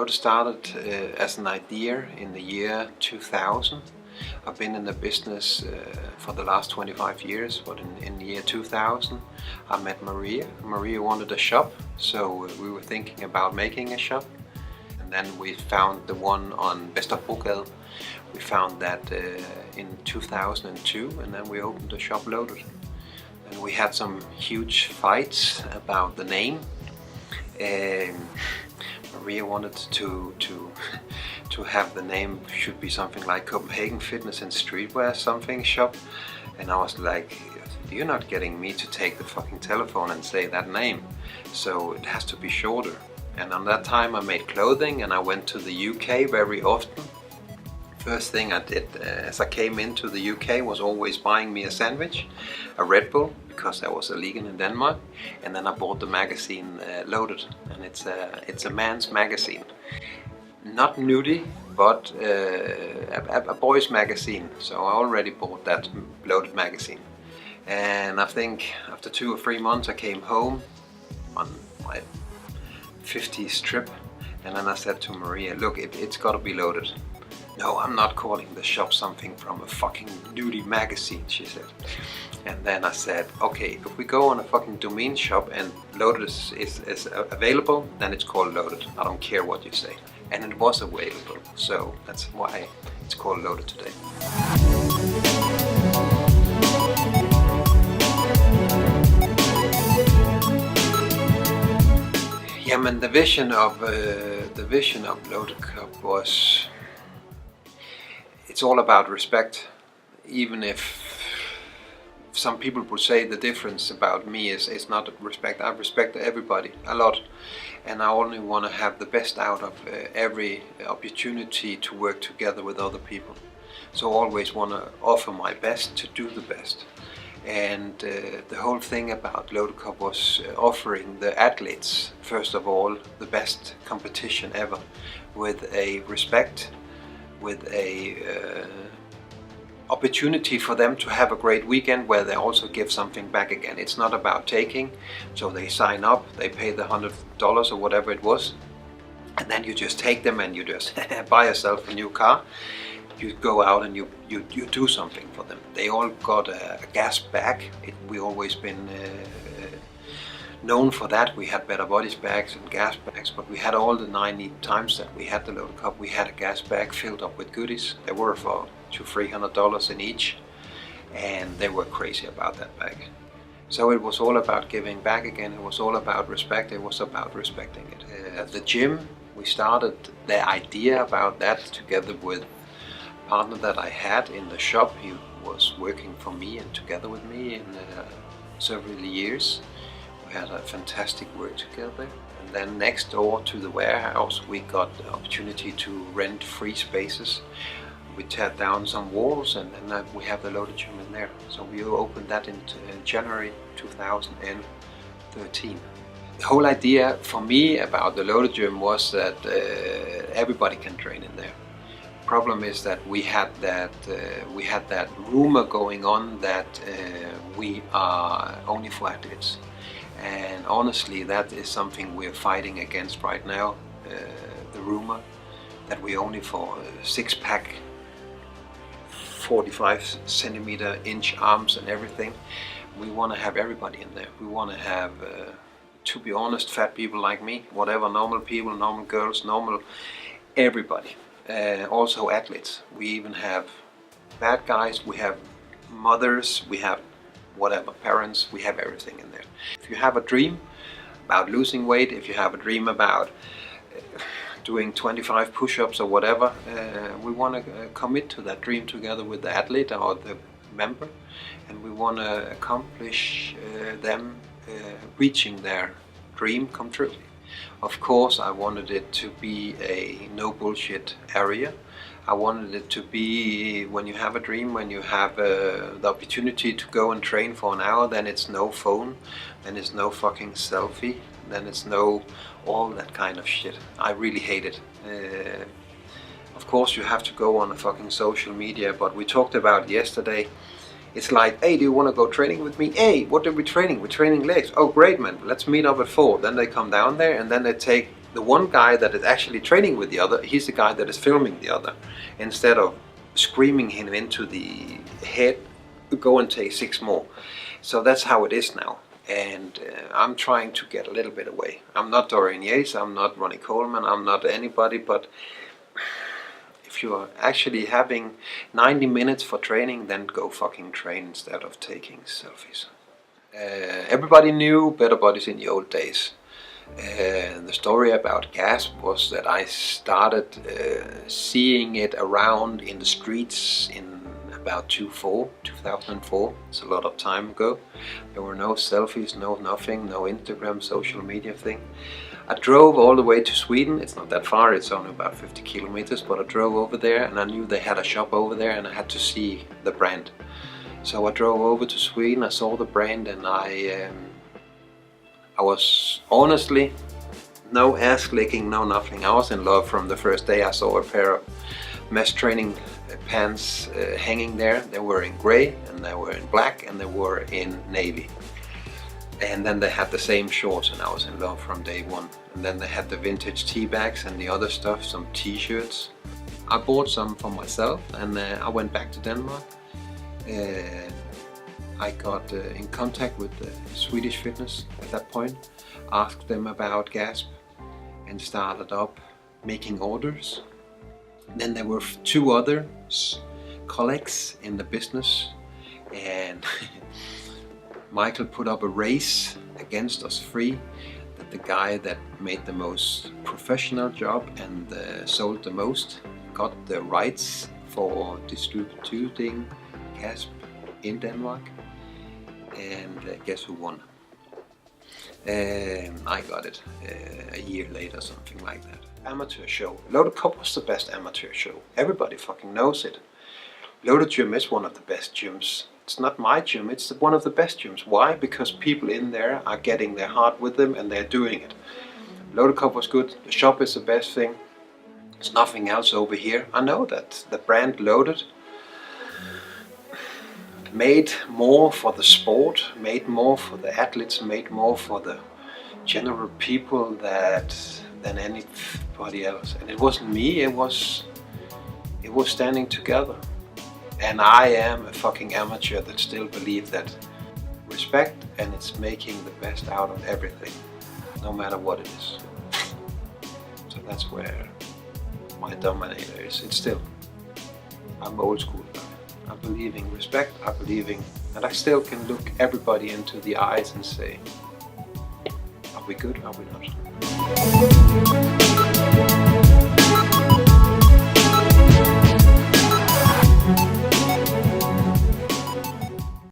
Loaded started as an idea in the year 2000. I've been in the business for the last 25 years, but in the year 2000 I met Maria. Maria wanted a shop, so we were thinking about making a shop. And then we found the one on Vesterbrogade. We found that in 2002, and then we opened the shop Loaded. And we had some huge fights about the name. Maria wanted to have the name should be something like Copenhagen Fitness and Streetwear something shop, and I was like, you're not getting me to take the fucking telephone and say that name, so it has to be shorter. And on that time I made clothing and I went to the UK very often. First thing I did as I came into the UK was always buying me a sandwich, a Red Bull, because I was illegal in Denmark, and then I bought the magazine Loaded, and it's a man's magazine, not nudie, but a boys magazine. So I already bought that Loaded magazine, and I think after 2 or 3 months I came home on my 50th trip, and then I said to Maria, look, it's got to be Loaded. No, I'm not calling the shop something from a fucking nudie magazine, she said. And then I said, okay, if we go on a fucking domain shop and Loaded is available, then it's called Loaded. I don't care what you say. And it was available, so that's why it's called Loaded today. Yeah, man, the vision of Loaded Cup was, it's all about respect. Even if some people would say the difference about me is not respect, I respect everybody a lot, and I only want to have the best out of every opportunity to work together with other people. So I always want to offer my best to do the best. And the whole thing about Loaded Cup was offering the athletes, first of all, the best competition ever, with a respect, with a opportunity for them to have a great weekend where they also give something back again. It's not about taking, so they sign up, they pay the $100 or whatever it was, and then you just take them and you just buy yourself a new car. You go out and you do something for them. They all got a GASP bag. We always been known for that. We had Better Bodies bags and GASP bags, but we had all the 90 times that we had the Loaded Cup, we had a GASP bag filled up with goodies. They were for $200-300 in each, and they were crazy about that bag. So it was all about giving back again. It was all about respect. It was about respecting it. At the gym, we started the idea about that together with a partner that I had in the shop. He was working for me and together with me in several years. We had a fantastic work together. And then next door to the warehouse we got the opportunity to rent free spaces. We tear down some walls and then we have the Loaded gym in there. So we opened that in January 2013. The whole idea for me about the Loaded gym was that everybody can train in there. Problem is that we had that rumor going on that we are only for athletes, and honestly that is something we're fighting against right now. The rumor that we only for 6-pack, 45 centimeter inch arms and everything. We want to have everybody in there. We want to have, to be honest, fat people like me, whatever, normal people, normal girls, normal everybody. Also athletes. We even have bad guys, we have mothers, we have whatever, parents, we have everything in there. If you have a dream about losing weight, if you have a dream about doing 25 push-ups or whatever, we want to commit to that dream together with the athlete or the member, and we want to accomplish them reaching their dream come true. Of course, I wanted it to be a no bullshit area. I wanted it to be, when you have a dream, when you have the opportunity to go and train for an hour, then it's no phone, then it's no fucking selfie, then it's no all that kind of shit. I really hate it. Of course you have to go on a fucking social media, but we talked about yesterday, it's like, hey, do you want to go training with me? Hey, what are we training? We're training legs. Oh great man, let's meet up at 4. Then they come down there and then they take the one guy that is actually training with the other, he's the guy that is filming the other. Instead of screaming him into the head, go and take 6 more. So that's how it is now. And I'm trying to get a little bit away. I'm not Dorian Yates, I'm not Ronnie Coleman, I'm not anybody, but if you are actually having 90 minutes for training, then go fucking train instead of taking selfies. Everybody knew Better Bodies in the old days. The story about GASP was that I started seeing it around in the streets in about 2004. It's a lot of time ago. There were no selfies, no nothing, no Instagram, social media thing. I drove all the way to Sweden. It's not that far, it's only about 50 kilometers, but I drove over there and I knew they had a shop over there and I had to see the brand. So I drove over to Sweden, I saw the brand, and I was honestly, no ass licking, no nothing. I was in love from the first day I saw a pair of mesh training pants hanging there. They were in grey and they were in black and they were in navy. And then they had the same shorts and I was in love from day one. And then they had the vintage tea bags and the other stuff, some t-shirts. I bought some for myself and I went back to Denmark. I got in contact with the Swedish Fitness at that point, asked them about GASP and started up making orders. Then there were 2 other colleagues in the business, and Michael put up a race against us 3, that the guy that made the most professional job and sold the most got the rights for distributing GASP in Denmark. And guess who won? I got it a year later, something like that. Amateur show. Loaded Cup was the best amateur show. Everybody fucking knows it. Loaded Gym is one of the best gyms. It's not my gym, it's one of the best gyms. Why? Because people in there are getting their heart with them and they're doing it. Loaded Cup was good. The shop is the best thing. There's nothing else over here. I know that the brand Loaded made more for the sport, made more for the athletes, made more for the general people than anybody else. And it wasn't me, it was standing together. And I am a fucking amateur that still believes that respect and it's making the best out of everything, no matter what it is. So that's where my denominator is. It's still, I'm old school. I believe in respect, I believe in, and I still can look everybody into the eyes and say, are we good, are we not?